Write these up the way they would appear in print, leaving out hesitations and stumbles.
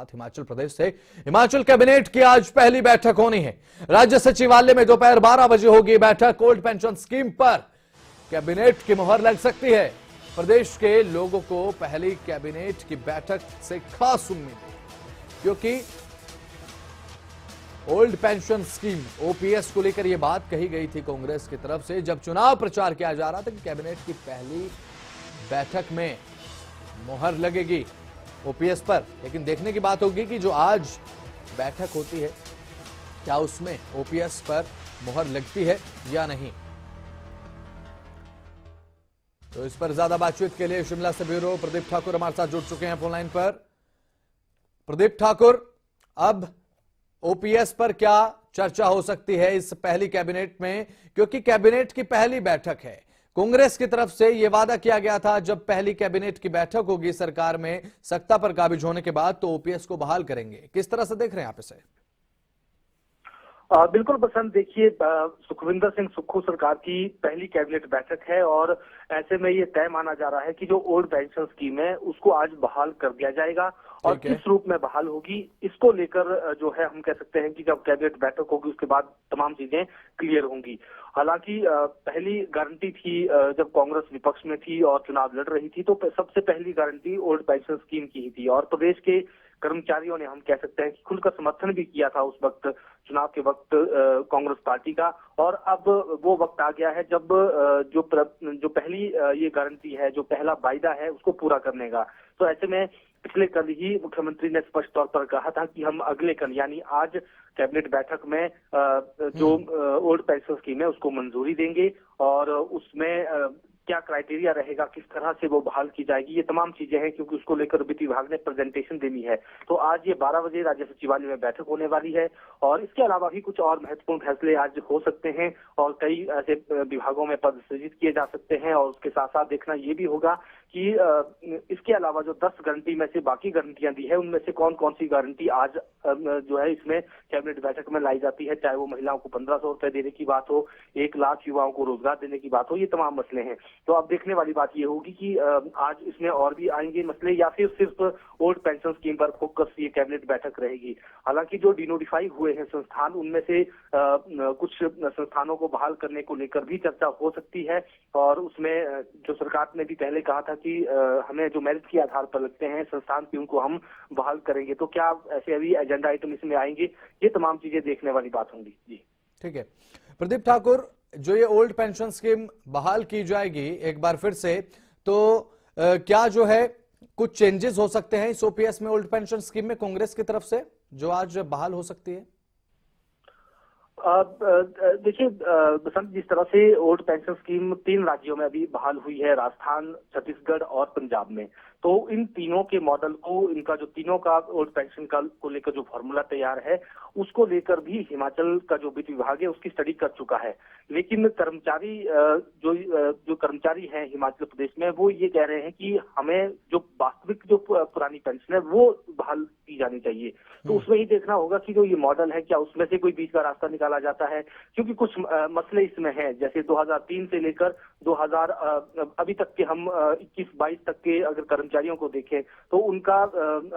बात हिमाचल प्रदेश से। हिमाचल कैबिनेट की आज पहली बैठक होनी है। राज्य सचिवालय में दोपहर 12 बजे होगी बैठक। ओल्ड पेंशन स्कीम पर कैबिनेट की मुहर लग सकती है। प्रदेश के लोगों को पहली कैबिनेट की बैठक से खास उम्मीद है, क्योंकि ओल्ड पेंशन स्कीम ओपीएस को लेकर यह बात कही गई थी कांग्रेस की तरफ से, जब चुनाव प्रचार किया जा रहा था कि कैबिनेट की पहली बैठक में मुहर लगेगी ओपीएस पर। लेकिन देखने की बात होगी कि जो आज बैठक होती है क्या उसमें ओपीएस पर मुहर लगती है या नहीं। तो इस पर ज्यादा बातचीत के लिए शिमला से ब्यूरो प्रदीप ठाकुर हमारे साथ जुड़ चुके हैं फोन लाइन पर। प्रदीप ठाकुर, अब ओपीएस पर क्या चर्चा हो सकती है इस पहली कैबिनेट में, क्योंकि कैबिनेट की पहली बैठक है। कांग्रेस की तरफ से यह वादा किया गया था जब पहली कैबिनेट की बैठक होगी सरकार में सत्ता पर काबिज होने के बाद तो ओपीएस को बहाल करेंगे। किस तरह से देख रहे हैं आप इसे? बिल्कुल बसंत, देखिए सुखविंदर सिंह सुक्खू सरकार की पहली कैबिनेट बैठक है और ऐसे में ये तय माना जा रहा है कि जो ओल्ड पेंशन स्कीम है उसको आज बहाल कर दिया जाएगा। और किस रूप में बहाल होगी इसको लेकर जो है हम कह सकते हैं कि जब कैबिनेट बैठक होगी उसके बाद तमाम चीजें क्लियर होंगी। हालांकि पहली गारंटी थी जब कांग्रेस विपक्ष में थी और चुनाव लड़ रही थी तो सबसे पहली गारंटी ओल्ड पेंशन स्कीम की ही थी और प्रदेश के कर्मचारियों ने हम कह सकते हैं कि खुलकर समर्थन भी किया था उस वक्त, चुनाव के वक्त कांग्रेस पार्टी का। और अब वो वक्त आ गया है जब जो पहली ये गारंटी है, जो पहला वायदा है उसको पूरा करने का। तो ऐसे में पिछले कल ही मुख्यमंत्री ने स्पष्ट तौर पर कहा था कि हम अगले कल यानी आज कैबिनेट बैठक में जो ओल्ड पेंशन स्कीम है उसको मंजूरी देंगे और उसमें क्या क्राइटेरिया रहेगा, किस तरह से वो बहाल की जाएगी, ये तमाम चीजें हैं क्योंकि उसको लेकर वित्त विभाग ने प्रेजेंटेशन देनी है। तो आज ये 12 बजे राज्य सचिवालय में बैठक होने वाली है और इसके अलावा भी कुछ और महत्वपूर्ण फैसले आज हो सकते हैं और कई ऐसे विभागों में पद सृजित किए जा सकते हैं। और उसके साथ साथ देखना ये भी होगा कि इसके अलावा जो 10 गारंटी में से बाकी गारंटियां दी है उनमें से कौन कौन सी गारंटी आज जो है इसमें कैबिनेट बैठक में लाई जाती है, चाहे वो महिलाओं को 1500 रुपए देने की बात हो, 1 लाख युवाओं को रोजगार देने की बात हो, ये तमाम मसले हैं। तो अब देखने वाली बात ये होगी कि आज इसमें और भी आएंगे मसले या फिर सिर्फ ओल्ड पेंशन स्कीम पर फोकस ये कैबिनेट बैठक रहेगी। हालांकि जो डिनोटिफाई हुए हैं संस्थान उनमें से कुछ संस्थानों को बहाल करने को लेकर भी चर्चा हो सकती है और उसमें जो सरकार ने भी पहले कहा था कि हमें जो मेरिट के आधार पर लगते हैं संस्थान की उनको हम बहाल करेंगे। तो क्या ऐसे अभी एजेंडा आइटम इसमें आएंगे, ये तमाम चीजें देखने वाली बात होंगी। जी ठीक है प्रदीप ठाकुर, जो ये ओल्ड पेंशन स्कीम बहाल की जाएगी एक बार फिर से, तो क्या जो है कुछ चेंजेस हो सकते हैं इस ओपीएस में ओल्ड पेंशन स्कीम में कांग्रेस की तरफ से जो आज बहाल हो सकती है? देखिए बसंत, जिस तरह से ओल्ड पेंशन स्कीम 3 राज्यों में अभी बहाल हुई है, राजस्थान, छत्तीसगढ़ और पंजाब में, तो इन तीनों के मॉडल को, इनका जो तीनों का ओल्ड पेंशन का को लेकर जो फॉर्मूला तैयार है उसको लेकर भी हिमाचल का जो वित्त विभाग है उसकी स्टडी कर चुका है। लेकिन कर्मचारी जो कर्मचारी हैं हिमाचल प्रदेश में वो ये कह रहे हैं कि हमें जो वास्तविक जो पुरानी पेंशन है वो बहाल की जानी चाहिए। तो उसमें ही देखना होगा कि जो ये मॉडल है क्या उसमें से कोई बीच का रास्ता निकाला जाता है, क्योंकि कुछ मसले इसमें हैं। जैसे 2003 से लेकर 2000 अभी तक के हम 21-22 तक के अगर कर्मचारियों को देखें तो उनका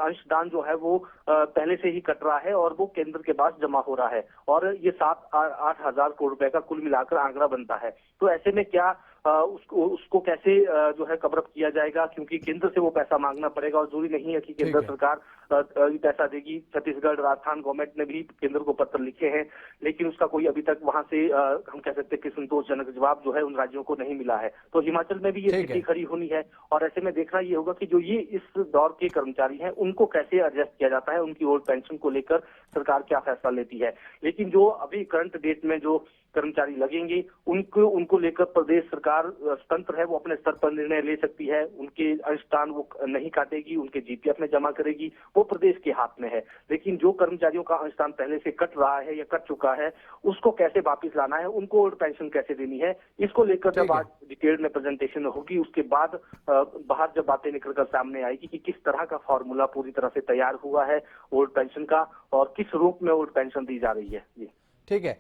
अंशदान जो है वो पहले से ही कट रहा है और वो केंद्र के पास जमा हो रहा है और ये 7-8 हजार करोड़ रुपए का कुल मिलाकर आंकड़ा बनता है। तो ऐसे में क्या उसको कैसे जो है कवर अप किया जाएगा, क्योंकि केंद्र से वो पैसा मांगना पड़ेगा और जरूरी नहीं है कि केंद्र सरकार पैसा देगी। छत्तीसगढ़, राजस्थान गवर्नमेंट ने भी केंद्र को पत्र लिखे हैं लेकिन उसका कोई अभी तक वहां से हम कह सकते हैं कि संतोषजनक जवाब जो है उन राज्यों को नहीं मिला है। तो हिमाचल में भी ये स्थिति खड़ी होनी है और ऐसे में देखना ये होगा कि जो ये इस दौर के कर्मचारी हैं उनको कैसे एडजस्ट किया जाता है, उनकी ओल्ड पेंशन को लेकर सरकार क्या फैसला लेती है। लेकिन जो अभी करंट डेट में जो कर्मचारी लगेंगे उनको लेकर प्रदेश सरकार स्वतंत्र है, वो अपने स्तर पर निर्णय ले सकती है। उनके अंशदान वो नहीं काटेगी, उनके जीपीएफ में जमा करेगी, वो प्रदेश के हाथ में है। लेकिन जो कर्मचारियों का अंशदान पहले से कट रहा है या कट चुका है उसको कैसे वापिस लाना है, उनको ओल्ड पेंशन कैसे देनी है, इसको लेकर जब आज डिटेल में प्रेजेंटेशन होगी उसके बाद बाहर जब बातें निकलकर सामने आएगी कि किस तरह का फॉर्मूला पूरी तरह से तैयार हुआ है ओल्ड पेंशन का और किस रूप में ओल्ड पेंशन दी जा रही है। जी ठीक है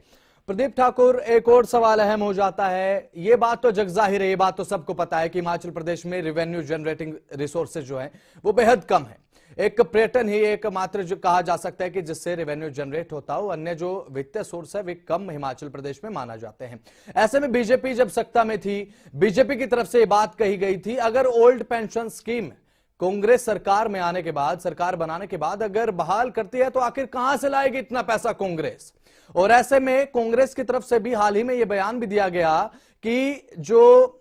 प्रदीप ठाकुर, एक और सवाल अहम हो जाता है। ये बात तो जगजाहिर है, ये बात तो सबको पता है कि हिमाचल प्रदेश में रेवेन्यू जनरेटिंग रिसोर्सेज जो है वो बेहद कम है। एक पर्यटन ही एकमात्र जो कहा जा सकता है कि जिससे रेवेन्यू जनरेट होता हो, अन्य जो वित्तीय सोर्स है वे कम हिमाचल प्रदेश में माना जाते हैं। ऐसे में बीजेपी जब सत्ता में थी, बीजेपी की तरफ से ये बात कही गई थी, अगर ओल्ड पेंशन स्कीम कांग्रेस सरकार में आने के बाद, सरकार बनाने के बाद अगर बहाल करती है तो आखिर कहां से लाएगी इतना पैसा कांग्रेस। और ऐसे में कांग्रेस की तरफ से भी हाल ही में यह बयान भी दिया गया कि जो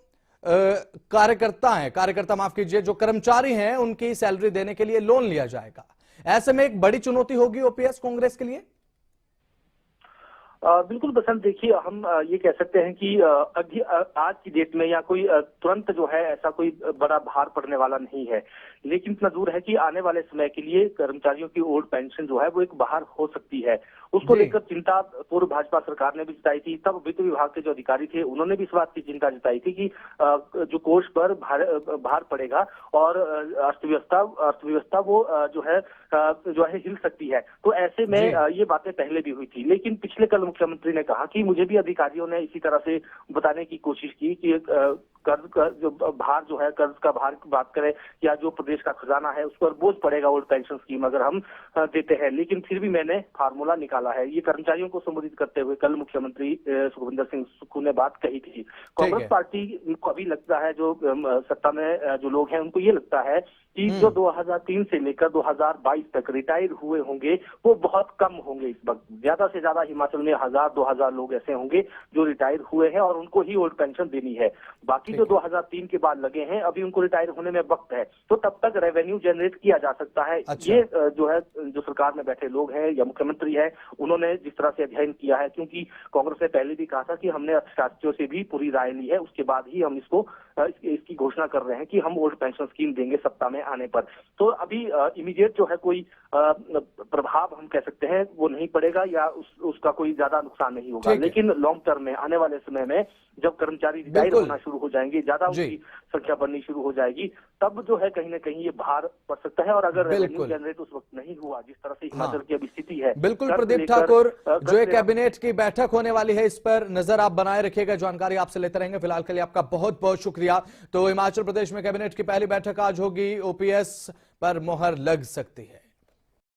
कार्यकर्ता माफ कीजिए, जो कर्मचारी हैं उनकी सैलरी देने के लिए लोन लिया जाएगा। ऐसे में एक बड़ी चुनौती होगी ओपीएस कांग्रेस के लिए। बिल्कुल बसंत, देखिए हम ये कह सकते हैं कि अभी आज की डेट में या कोई तुरंत जो है ऐसा कोई बड़ा भार पड़ने वाला नहीं है, लेकिन इतना दूर है कि आने वाले समय के लिए कर्मचारियों की ओल्ड पेंशन जो है वो एक भार हो सकती है। उसको लेकर चिंता पूर्व भाजपा सरकार ने भी जताई थी। तब वित्त विभाग के जो अधिकारी थे उन्होंने भी इस बात की चिंता जताई थी कि जो कोष पर भार पड़ेगा और अर्थव्यवस्था वो जो है हिल सकती है। तो ऐसे में ये बातें पहले भी हुई थी, लेकिन पिछले कल मुख्यमंत्री ने कहा कि मुझे भी अधिकारियों ने इसी तरह से बताने की कोशिश की कि कर्ज का जो भार जो है, कर्ज का भार की बात करें या जो प्रदेश का खजाना है उस पर बोझ पड़ेगा ओल्ड पेंशन स्कीम अगर हम देते हैं। लेकिन फिर भी मैंने फार्मूला निकाला है। ये कर्मचारियों को संबोधित करते हुए कल मुख्यमंत्री सुखविंदर सिंह सुक्खू ने बात कही थी। कांग्रेस पार्टी को अभी लगता है, जो सत्ता में जो लोग हैं उनको ये लगता है कि जो 2003 से लेकर 2022 तक रिटायर हुए होंगे वो बहुत कम होंगे। इस वक्त ज्यादा से ज्यादा हिमाचल में 1000-2000 लोग ऐसे होंगे जो रिटायर हुए हैं और उनको ही ओल्ड पेंशन देनी है। बाकी जो 2003 के बाद लगे हैं अभी उनको रिटायर होने में वक्त है, तो तब तक रेवेन्यू जनरेट किया जा सकता है। ये जो है, जो सरकार में बैठे लोग हैं या मुख्यमंत्री है, उन्होंने जिस तरह से अध्ययन किया है, क्योंकि कांग्रेस ने पहले भी कहा था कि हमने अर्थशास्त्रियों से भी पूरी राय ली है, उसके बाद ही हम इसकी घोषणा कर रहे हैं कि हम ओल्ड पेंशन स्कीम देंगे सत्ता में आने पर। तो अभी इमीडिएट जो है कोई प्रभाव हम कह सकते हैं वो नहीं पड़ेगा या उसका कोई ज्यादा नुकसान नहीं होगा, लेकिन लॉन्ग टर्म में आने वाले समय में जब कर्मचारी रिटायर होना शुरू हो जाएंगे, ज्यादा उनकी संख्या बढ़नी शुरू हो जाएगी, तब जो है कहीं ना कहीं ये भार पड़ सकता है। और अगर रेवेन्यू जनरेट उस वक्त नहीं हुआ जिस तरह से हिमाचल की अभी स्थिति है। बिल्कुल प्रदीप ठाकुर, जो कैबिनेट की बैठक होने वाली है इस पर नजर आप बनाए रखिएगा, जानकारी आपसे लेते रहेंगे। फिलहाल के लिए आपका बहुत बहुत शुक्रिया। तो हिमाचल प्रदेश में कैबिनेट की पहली बैठक आज होगी, ओपीएस पर मोहर लग सकती है।